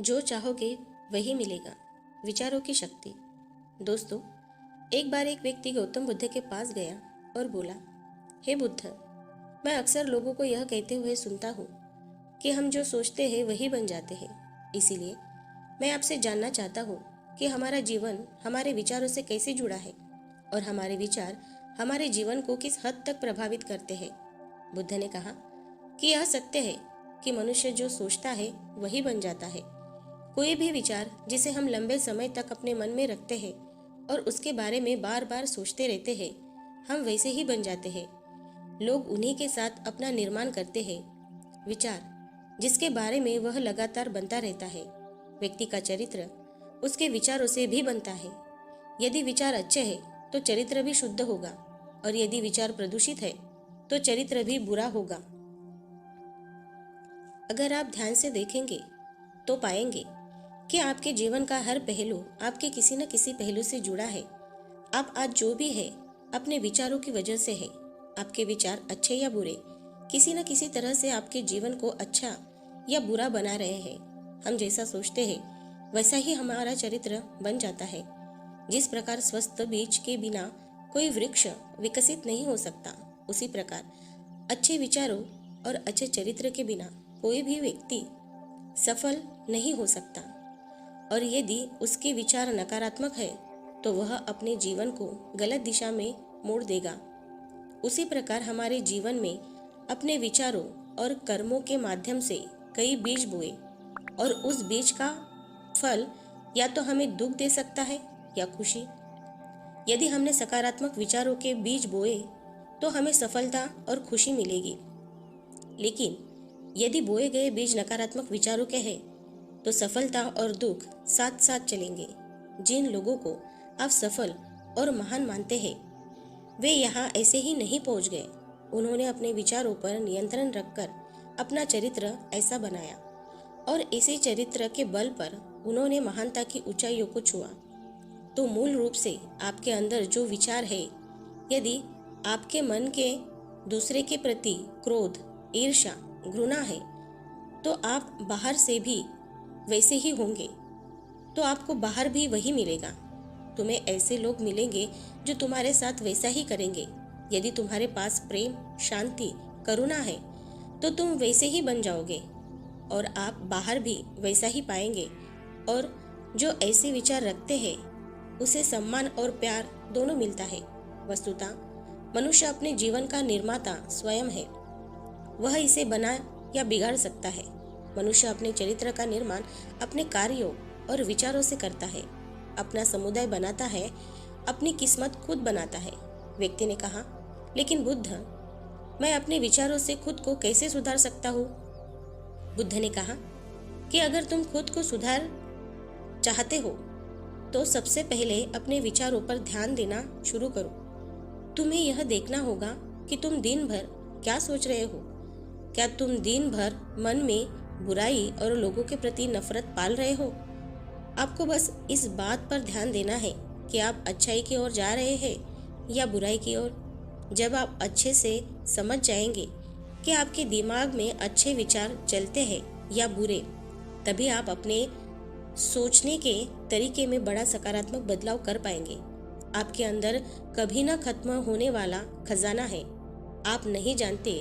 जो चाहोगे वही मिलेगा। विचारों की शक्ति। दोस्तों, एक बार एक व्यक्ति गौतम बुद्ध के पास गया और बोला, हे बुद्ध, मैं अक्सर लोगों को यह कहते हुए सुनता हूँ कि हम जो सोचते हैं वही बन जाते हैं। इसीलिए मैं आपसे जानना चाहता हूँ कि हमारा जीवन हमारे विचारों से कैसे जुड़ा है और हमारे विचार हमारे जीवन को किस हद तक प्रभावित करते हैं। बुद्ध ने कहा कि यह सत्य है कि मनुष्य जो सोचता है वही बन जाता है। कोई भी विचार जिसे हम लंबे समय तक अपने मन में रखते हैं और उसके बारे में बार बार सोचते रहते हैं, हम वैसे ही बन जाते हैं। लोग उन्हीं के साथ अपना निर्माण करते हैं। विचार जिसके बारे में वह लगातार बनता रहता है। व्यक्ति का चरित्र उसके विचारों से भी बनता है। यदि विचार अच्छे हैं तो चरित्र भी शुद्ध होगा और यदि विचार प्रदूषित है तो चरित्र भी बुरा होगा। अगर आप ध्यान से देखेंगे तो पाएंगे कि आपके जीवन का हर पहलू आपके किसी न किसी पहलू से जुड़ा है। आप आज जो भी है अपने विचारों की वजह से है। आपके विचार अच्छे या बुरे किसी न किसी तरह से आपके जीवन को अच्छा या बुरा बना रहे हैं। हम जैसा सोचते हैं वैसा ही हमारा चरित्र बन जाता है। जिस प्रकार स्वस्थ बीज के बिना कोई वृक्ष विकसित नहीं हो सकता, उसी प्रकार अच्छे विचारों और अच्छे चरित्र के बिना कोई भी व्यक्ति सफल नहीं हो सकता। और यदि उसके विचार नकारात्मक है तो वह अपने जीवन को गलत दिशा में मोड़ देगा। उसी प्रकार हमारे जीवन में अपने विचारों और कर्मों के माध्यम से कई बीज बोए और उस बीज का फल या तो हमें दुख दे सकता है या खुशी। यदि हमने सकारात्मक विचारों के बीज बोए तो हमें सफलता और खुशी मिलेगी। लेकिन यदि बोए गए बीज नकारात्मक विचारों के हैं तो सफलता और दुख साथ साथ चलेंगे। जिन लोगों को आप सफल और महान मानते हैं वे यहाँ ऐसे ही नहीं पहुँच गए। उन्होंने अपने विचारों पर नियंत्रण रखकर अपना चरित्र ऐसा बनाया और इसी चरित्र के बल पर उन्होंने महानता की ऊंचाइयों को छुआ। तो मूल रूप से आपके अंदर जो विचार है, यदि आपके मन के दूसरे के प्रति क्रोध, ईर्ष्या, घृणा है तो आप बाहर से भी वैसे ही होंगे। तो आपको बाहर भी वही मिलेगा। तुम्हें ऐसे लोग मिलेंगे जो तुम्हारे साथ वैसा ही करेंगे। यदि तुम्हारे पास प्रेम, शांति, करुणा है तो तुम वैसे ही बन जाओगे और आप बाहर भी वैसा ही पाएंगे। और जो ऐसे विचार रखते हैं उसे सम्मान और प्यार दोनों मिलता है। वस्तुतः मनुष्य अपने जीवन का निर्माता स्वयं है। वह इसे बना या बिगाड़ सकता है। मनुष्य अपने चरित्र का निर्माण अपने कार्यों और विचारों से करता है। अपना समुदाय बनाता है, अपनी किस्मत खुद बनाता है। व्यक्ति ने कहा, लेकिन बुद्ध, मैं अपने विचारों से खुद को कैसे सुधार सकता हूँ? बुद्ध ने कहा कि अगर तुम खुद को सुधार चाहते हो तो सबसे पहले अपने विचारों पर ध्यान देना शुरू करो। तुम्हें यह देखना होगा कि तुम दिन भर क्या सोच रहे हो। क्या तुम दिन भर मन में बुराई और लोगों के प्रति नफरत पाल रहे हो? आपको बस इस बात पर ध्यान देना है कि आप अच्छाई की ओर जा रहे हैं या बुराई की ओर। जब आप अच्छे से समझ जाएंगे कि आपके दिमाग में अच्छे विचार चलते हैं या बुरे, तभी आप अपने सोचने के तरीके में बड़ा सकारात्मक बदलाव कर पाएंगे। आपके अंदर कभी न खत्म होने वाला खजाना है। आप नहीं जानते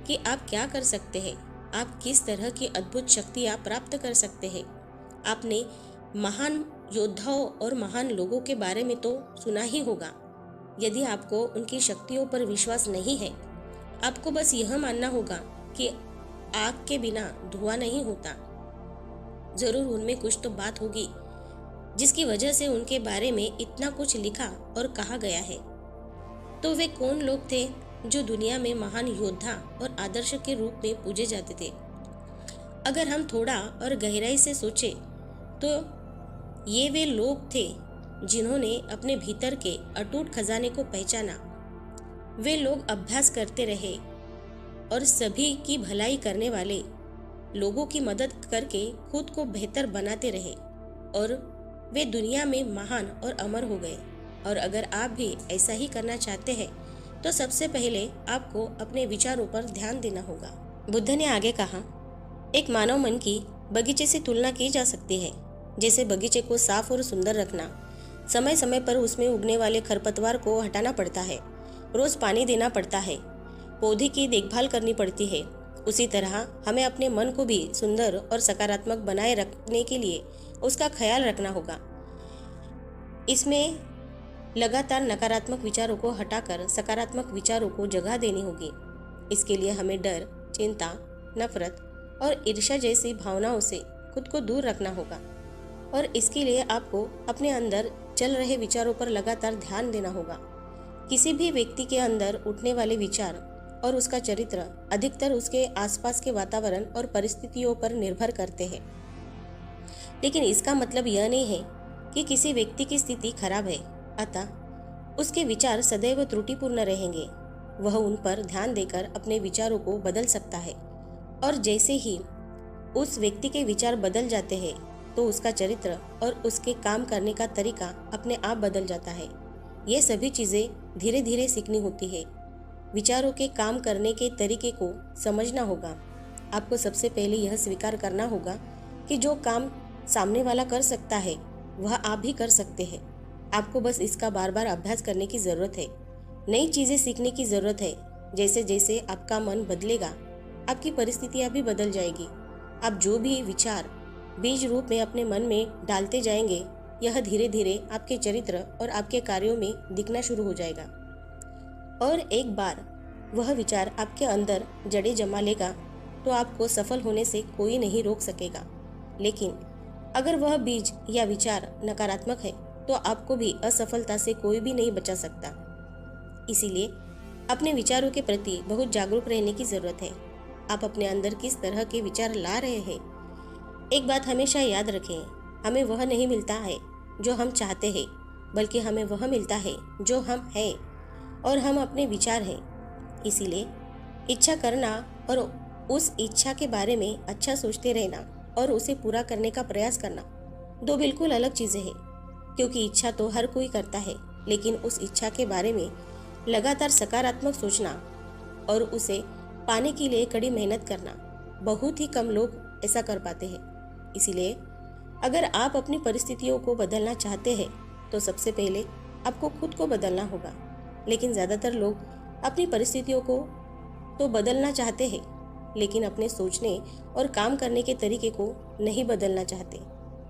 कि आप क्या कर सकते हैं, आप किस तरह की अद्भुत शक्तियाँ प्राप्त कर सकते हैं। आपने महान योद्धाओं और महान लोगों के बारे में तो सुना ही होगा। यदि आपको उनकी शक्तियों पर विश्वास नहीं है, आपको बस यह मानना होगा कि आग के बिना धुआं नहीं होता। जरूर उनमें कुछ तो बात होगी जिसकी वजह से उनके बारे में इतना कुछ लिखा और कहा गया है। तो वे कौन लोग थे जो दुनिया में महान योद्धा और आदर्श के रूप में पूजे जाते थे? अगर हम थोड़ा और गहराई से सोचे तो ये वे लोग थे जिन्होंने अपने भीतर के अटूट खजाने को पहचाना। वे लोग अभ्यास करते रहे और सभी की भलाई करने वाले लोगों की मदद करके खुद को बेहतर बनाते रहे और वे दुनिया में महान और अमर हो गए। और अगर आप भी ऐसा ही करना चाहते हैं तो सबसे पहले आपको अपने विचारों पर ध्यान देना होगा। बुद्ध ने आगे कहा, एक मानव मन की बगीचे से तुलना की जा सकती है। जैसे बगीचे को साफ और सुंदर रखना, समय समय पर उसमें उगने वाले खरपतवार को हटाना पड़ता है, रोज पानी देना पड़ता है, पौधे की देखभाल करनी पड़ती है, उसी तरह हमें अपने मन को भी सुंदर और सकारात्मक बनाए रखने के लिए उसका ख्याल रखना होगा। इसमें लगातार नकारात्मक विचारों को हटाकर सकारात्मक विचारों को जगह देनी होगी। इसके लिए हमें डर, चिंता, नफरत और ईर्ष्या जैसी भावनाओं से खुद को दूर रखना होगा। और इसके लिए आपको अपने अंदर चल रहे विचारों पर लगातार ध्यान देना होगा। किसी भी व्यक्ति के अंदर उठने वाले विचार और उसका चरित्र अधिकतर उसके आसपास के वातावरण और परिस्थितियों पर निर्भर करते हैं। लेकिन इसका मतलब यह नहीं है कि किसी व्यक्ति की स्थिति खराब है, अतः उसके विचार सदैव त्रुटिपूर्ण रहेंगे। वह उन पर ध्यान देकर अपने विचारों को बदल सकता है, और जैसे ही उस व्यक्ति के विचार बदल जाते हैं तो उसका चरित्र और उसके काम करने का तरीका अपने आप बदल जाता है। ये सभी चीज़ें धीरे धीरे सीखनी होती है। विचारों के काम करने के तरीके को समझना होगा। आपको सबसे पहले यह स्वीकार करना होगा कि जो काम सामने वाला कर सकता है वह आप भी कर सकते हैं। आपको बस इसका बार बार अभ्यास करने की ज़रूरत है, नई चीज़ें सीखने की ज़रूरत है। जैसे जैसे आपका मन बदलेगा, आपकी परिस्थितियाँ भी बदल जाएगी। आप जो भी विचार बीज रूप में अपने मन में डालते जाएंगे, यह धीरे धीरे आपके चरित्र और आपके कार्यों में दिखना शुरू हो जाएगा। और एक बार वह विचार आपके अंदर जड़ें जमा लेगा तो आपको सफल होने से कोई नहीं रोक सकेगा। लेकिन अगर वह बीज या विचार नकारात्मक है तो आपको भी असफलता से कोई भी नहीं बचा सकता। इसीलिए अपने विचारों के प्रति बहुत जागरूक रहने की ज़रूरत है। आप अपने अंदर किस तरह के विचार ला रहे हैं। एक बात हमेशा याद रखें, हमें वह नहीं मिलता है जो हम चाहते हैं, बल्कि हमें वह मिलता है जो हम हैं, और हम अपने विचार हैं। इसीलिए इच्छा करना और उस इच्छा के बारे में अच्छा सोचते रहना और उसे पूरा करने का प्रयास करना दो बिल्कुल अलग चीज़ें हैं। क्योंकि इच्छा तो हर कोई करता है, लेकिन उस इच्छा के बारे में लगातार सकारात्मक सोचना और उसे पाने के लिए कड़ी मेहनत करना, बहुत ही कम लोग ऐसा कर पाते हैं। इसीलिए अगर आप अपनी परिस्थितियों को बदलना चाहते हैं तो सबसे पहले आपको खुद को बदलना होगा। लेकिन ज़्यादातर लोग अपनी परिस्थितियों को तो बदलना चाहते हैं, लेकिन अपने सोचने और काम करने के तरीके को नहीं बदलना चाहते।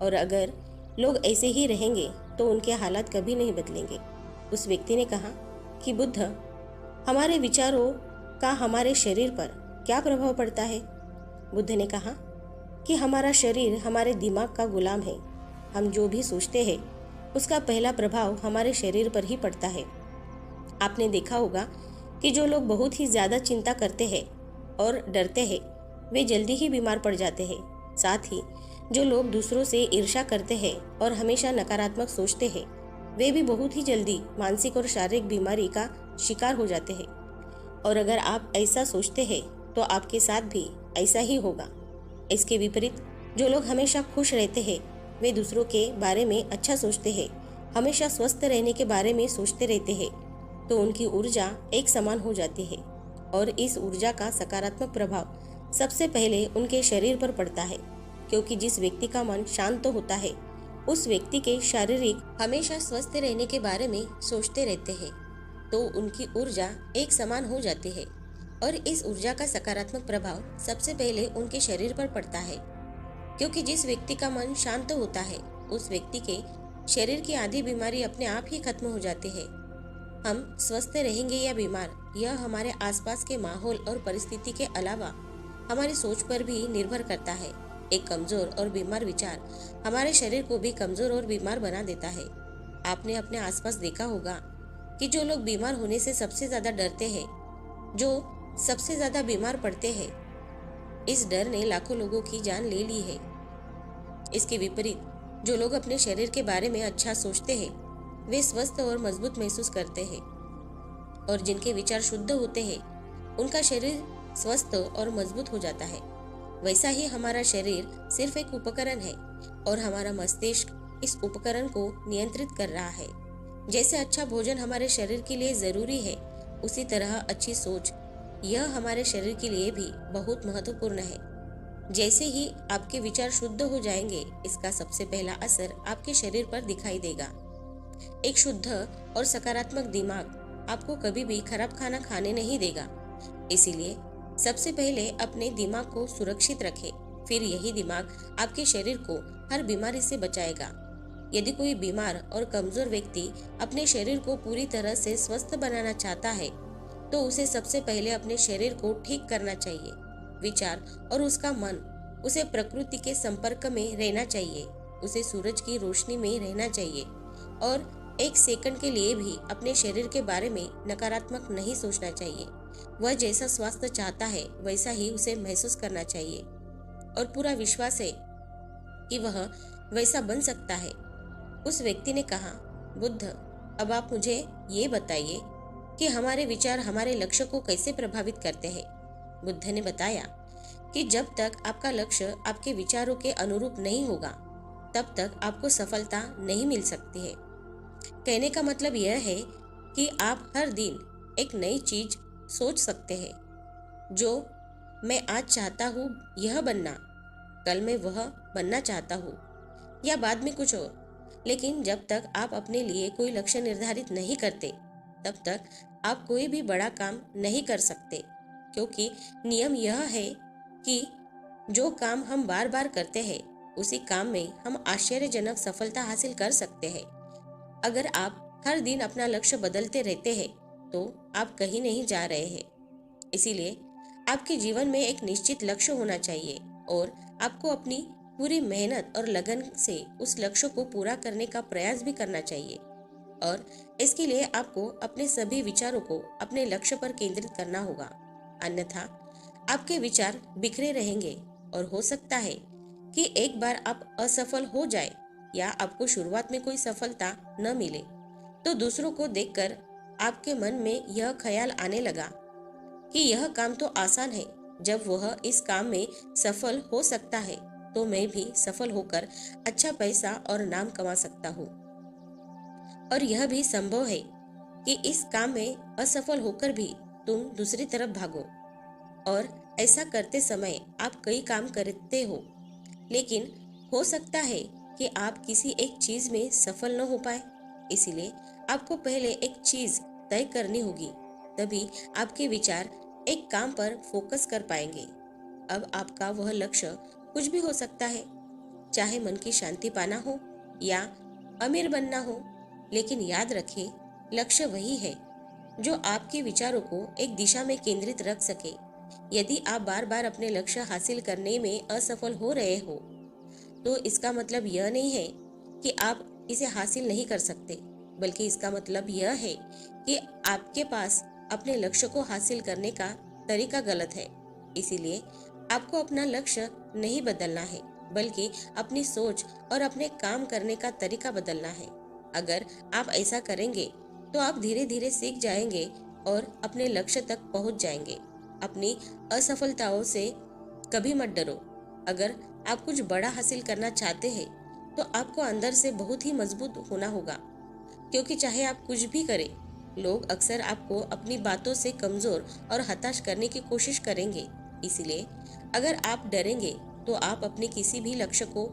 और अगर लोग ऐसे ही रहेंगे तो उनके हालात कभी नहीं बदलेंगे। उस व्यक्ति ने कहा कि बुद्ध, हमारे विचारों का हमारे शरीर पर क्या प्रभाव पड़ता है? बुद्ध ने कहा कि हमारा शरीर हमारे दिमाग का गुलाम है। हम जो भी सोचते हैं उसका पहला प्रभाव हमारे शरीर पर ही पड़ता है। आपने देखा होगा कि जो लोग बहुत ही ज़्यादा चिंता करते हैं और डरते हैं वे जल्दी ही बीमार पड़ जाते हैं। साथ ही जो लोग दूसरों से ईर्ष्या करते हैं और हमेशा नकारात्मक सोचते हैं वे भी बहुत ही जल्दी मानसिक और शारीरिक बीमारी का शिकार हो जाते हैं। और अगर आप ऐसा सोचते हैं तो आपके साथ भी ऐसा ही होगा। इसके विपरीत जो लोग हमेशा खुश रहते हैं वे दूसरों के बारे में अच्छा सोचते हैं, हमेशा स्वस्थ रहने के बारे में सोचते रहते हैं, तो उनकी ऊर्जा एक समान हो जाती है। और इस ऊर्जा का सकारात्मक प्रभाव सबसे पहले उनके शरीर पर पड़ता है। क्योंकि जिस व्यक्ति का मन शांत होता है उस व्यक्ति के शारीरिक हमेशा स्वस्थ रहने के बारे में सोचते रहते हैं, तो उनकी ऊर्जा एक समान हो जाती है। और इस ऊर्जा का सकारात्मक प्रभाव सबसे पहले उनके शरीर पर पड़ता है। क्योंकि जिस व्यक्ति का मन शांत होता है उस व्यक्ति के शरीर की आधी बीमारी अपने आप ही खत्म हो जाती है। हम स्वस्थ रहेंगे या बीमार, यह हमारे आसपास के माहौल और परिस्थिति के अलावा हमारी सोच पर भी निर्भर करता है। एक कमजोर और बीमार विचार हमारे शरीर को भी कमजोर और बीमार बना देता है। आपने अपने आसपास देखा होगा कि जो लोग बीमार होने से सबसे ज्यादा डरते हैं, जो सबसे ज्यादा बीमार पड़ते हैं, इस डर ने लाखों लोगों की जान ले ली है। इसके विपरीत जो लोग अपने शरीर के बारे में अच्छा सोचते हैं वे स्वस्थ और मजबूत महसूस करते हैं। और जिनके विचार शुद्ध होते हैं उनका शरीर स्वस्थ और मजबूत हो जाता है। वैसा ही हमारा शरीर सिर्फ एक उपकरण है और हमारा मस्तिष्क इस उपकरण को नियंत्रित कर रहा है। जैसे अच्छा भोजन हमारे शरीर के लिए जरूरी है, उसी तरह अच्छी सोच यह हमारे शरीर के लिए भी बहुत महत्वपूर्ण है। जैसे ही आपके विचार शुद्ध हो जाएंगे, इसका सबसे पहला असर आपके शरीर पर दिखाई देगा। एक शुद्ध और सकारात्मक दिमाग आपको कभी भी खराब खाना खाने नहीं देगा। इसीलिए सबसे पहले अपने दिमाग को सुरक्षित रखें, फिर यही दिमाग आपके शरीर को हर बीमारी से बचाएगा। यदि कोई बीमार और कमजोर व्यक्ति अपने शरीर को पूरी तरह से स्वस्थ बनाना चाहता है, तो उसे सबसे पहले अपने शरीर को ठीक करना चाहिए। विचार और उसका मन, उसे प्रकृति के संपर्क में रहना चाहिए, उसे सूरज की रोशनी में रहना चाहिए और एक सेकंड के लिए भी अपने शरीर के बारे में नकारात्मक नहीं सोचना चाहिए। वह जैसा स्वास्थ्य चाहता है वैसा ही उसे महसूस करना चाहिए और पूरा विश्वास है कि वह वैसा बन सकता है। उस व्यक्ति ने कहा, बुद्ध, अब आप मुझे ये बताइए कि हमारे विचार हमारे लक्ष्य को कैसे प्रभावित करते हैं। बुद्ध ने बताया कि जब तक आपका लक्ष्य आपके विचारों के अनुरूप नहीं होगा, तब तक आपको सफलता नहीं मिल सकती है। कहने का मतलब यह है कि आप हर दिन एक नई चीज सोच सकते हैं। जो मैं आज चाहता हूँ यह बनना, कल मैं वह बनना चाहता हूँ या बाद में कुछ और। लेकिन जब तक आप अपने लिए कोई लक्ष्य निर्धारित नहीं करते, तब तक आप कोई भी बड़ा काम नहीं कर सकते, क्योंकि नियम यह है कि जो काम हम बार बार करते हैं, उसी काम में हम आश्चर्यजनक सफलता हासिल कर सकते हैं। अगर आप हर दिन अपना लक्ष्य बदलते रहते हैं, तो आप कहीं नहीं जा रहे हैं। इसीलिए आपके जीवन में एक निश्चित लक्ष्य होना चाहिए और आपको अपनी पूरी मेहनत और लगन से उस लक्ष्य को पूरा करने का प्रयास भी करना चाहिए। और इसके लिए आपको अपने सभी विचारों को अपने लक्ष्य पर केंद्रित करना होगा, अन्यथा आपके विचार बिखरे रहेंगे और हो सकता है कि एक बार आप असफल हो जाए या आपको शुरुआत में कोई सफलता न मिले, तो दूसरों को देखकर आपके मन में यह ख्याल आने लगा कि यह काम तो आसान है, जब वह इस काम में सफल हो सकता है तो मैं भी सफल होकर अच्छा पैसा और नाम कमा सकता हूँ। और यह भी संभव है कि इस काम में असफल होकर भी तुम दूसरी तरफ भागो। और ऐसा करते समय आप कई काम करते हो, लेकिन हो सकता है कि आप किसी एक चीज में सफल न हो पाए। इसीलिए आपको पहले एक चीज तय करनी होगी, तभी आपके विचार एक काम पर फोकस कर पाएंगे। अब आपका वह लक्ष्य कुछ भी हो सकता है, चाहे मन की शांति पाना हो या अमीर बनना हो, लेकिन याद रखें, लक्ष्य वही है जो आपके विचारों को एक दिशा में केंद्रित रख सके। यदि आप बार बार अपने लक्ष्य हासिल करने में असफल हो रहे हो, तो इसका मतलब यह नहीं है कि आप इसे हासिल नहीं कर सकते, बल्कि इसका मतलब यह है कि आपके पास अपने लक्ष्य को हासिल करने का तरीका गलत है। इसीलिए आपको अपना लक्ष्य नहीं बदलना है, बल्कि अपनी सोच और अपने काम करने का तरीका बदलना है। अगर आप ऐसा करेंगे तो आप धीरे धीरे सीख जाएंगे और अपने लक्ष्य तक पहुंच जाएंगे। अपनी असफलताओं से कभी मत डरो। अगर आप कुछ बड़ा हासिल करना चाहते हैं, तो आपको अंदर से बहुत ही मजबूत होना होगा, क्योंकि चाहे आप कुछ भी करें, लोग अक्सर आपको अपनी बातों से कमजोर और हताश करने की कोशिश करेंगे। इसलिए अगर आप डरेंगे तो आप अपने किसी भी लक्ष्य को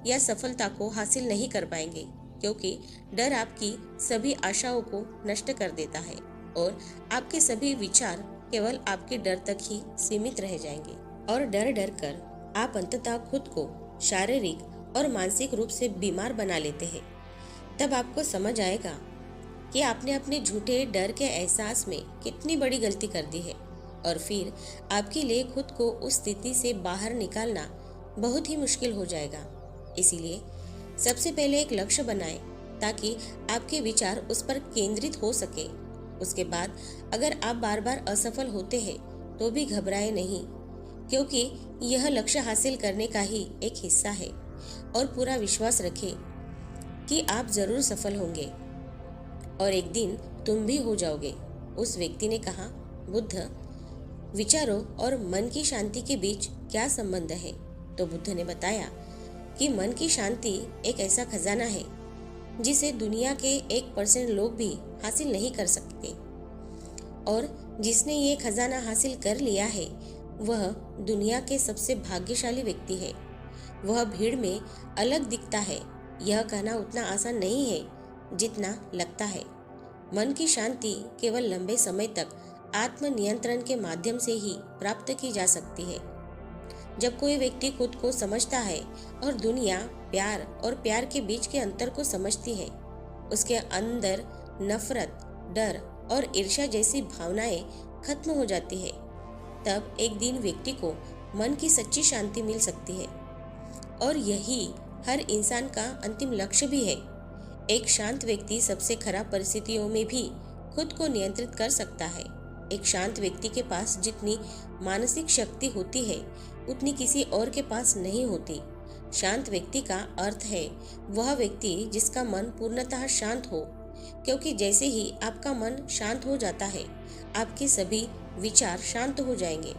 या सफलता को हासिल नहीं कर पाएंगे, क्योंकि डर आपकी सभी आशाओं को नष्ट कर देता है और आपके सभी विचार केवल आपके डर तक ही सीमित रह जाएंगे। और डर डर कर आप अंततः खुद को शारीरिक और मानसिक रूप से बीमार बना लेते हैं। तब आपको समझ आएगा कि आपने अपने झूठे डर के एहसास में कितनी बड़ी गलती कर दी है, और फिर आपके लिए खुद को उस स्थिति से बाहर निकालना बहुत ही मुश्किल हो जाएगा। इसीलिए सबसे पहले एक लक्ष्य बनाएं, ताकि आपके विचार उस पर केंद्रित हो सके। उसके बाद अगर आप बार बार असफल होते हैं तो भी घबराएं नहीं, क्योंकि यह लक्ष्य हासिल करने का ही एक हिस्सा है। और पूरा विश्वास रखें कि आप जरूर सफल होंगे और एक दिन तुम भी हो जाओगे। उस व्यक्ति ने कहा, बुद्ध, विचारों और मन की शांति के बीच क्या संबंध है? तो बुद्ध ने बताया कि मन की शांति एक ऐसा खजाना है जिसे दुनिया के 1% लोग भी हासिल नहीं कर सकते, और जिसने ये खजाना हासिल कर लिया है वह दुनिया के सबसे भाग्यशाली व्यक्ति है। वह भीड़ में अलग दिखता है, यह कहना उतना आसान नहीं है जितना लगता है। मन की शांति केवल लंबे समय तक आत्म नियंत्रण के माध्यम से ही प्राप्त की जा सकती है। जब कोई व्यक्ति खुद को समझता है और दुनिया प्यार और प्यार के बीच के अंतर को समझती है, उसके अंदर नफरत, डर और ईर्ष्या जैसी भावनाएं खत्म हो जाती है। तब एक दिन व्यक्ति को मन की सच्ची शांति मिल सकती है और यही हर इंसान का अंतिम लक्ष्य भी है। एक शांत व्यक्ति सबसे खराब परिस्थितियों में भी खुद को नियंत्रित कर सकता है। एक शांत व्यक्ति के पास जितनी मानसिक शक्ति होती है उतनी किसी और के पास नहीं होती। शांत व्यक्ति का अर्थ है वह व्यक्ति जिसका मन पूर्णतः शांत हो, क्योंकि जैसे ही आपका मन शांत हो जाता है आपके सभी विचार शांत हो जाएंगे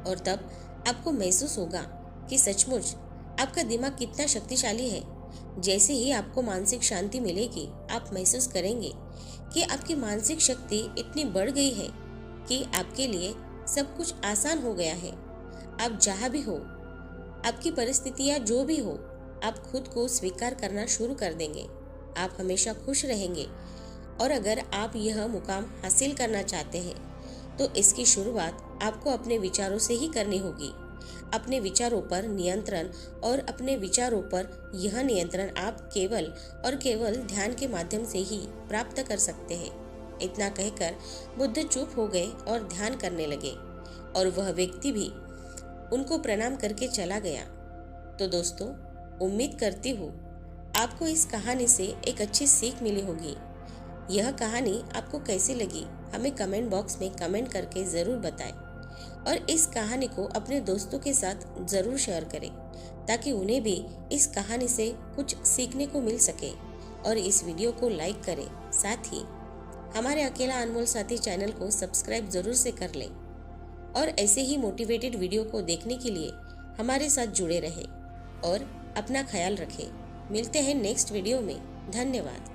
और तब आपको महसूस होगा कि सचमुच आपका दिमाग कितना शक्तिशाली है। जैसे ही आपको मानसिक शांति मिलेगी आप महसूस करेंगे कि आपकी मानसिक शक्ति इतनी बढ़ गई है कि आपके लिए सब कुछ आसान हो गया है। आप जहाँ भी हो, आपकी परिस्थितियाँ जो भी हो, आप खुद को स्वीकार करना शुरू कर देंगे। आप हमेशा खुश रहेंगे और अगर आप यह मुकाम हासिल करना चाहते हैं तो इसकी शुरुआत आपको अपने विचारों से ही करनी होगी। अपने विचारों पर नियंत्रण और अपने विचारों पर यह नियंत्रण आप केवल और केवल ध्यान के माध्यम से ही प्राप्त कर सकते हैं। इतना कहकर बुद्ध चुप हो गए और ध्यान करने लगे और वह व्यक्ति भी उनको प्रणाम करके चला गया। तो दोस्तों, उम्मीद करती हूँ आपको इस कहानी से एक अच्छी सीख मिली होगी। यह कहानी आपको कैसी लगी हमें कमेंट बॉक्स में कमेंट करके ज़रूर बताएं और इस कहानी को अपने दोस्तों के साथ ज़रूर शेयर करें ताकि उन्हें भी इस कहानी से कुछ सीखने को मिल सके। और इस वीडियो को लाइक करें, साथ ही हमारे अकेला अनमोल साथी चैनल को सब्सक्राइब ज़रूर से कर लें और ऐसे ही मोटिवेटेड वीडियो को देखने के लिए हमारे साथ जुड़े रहें और अपना ख्याल रखें। मिलते हैं नेक्स्ट वीडियो में। धन्यवाद।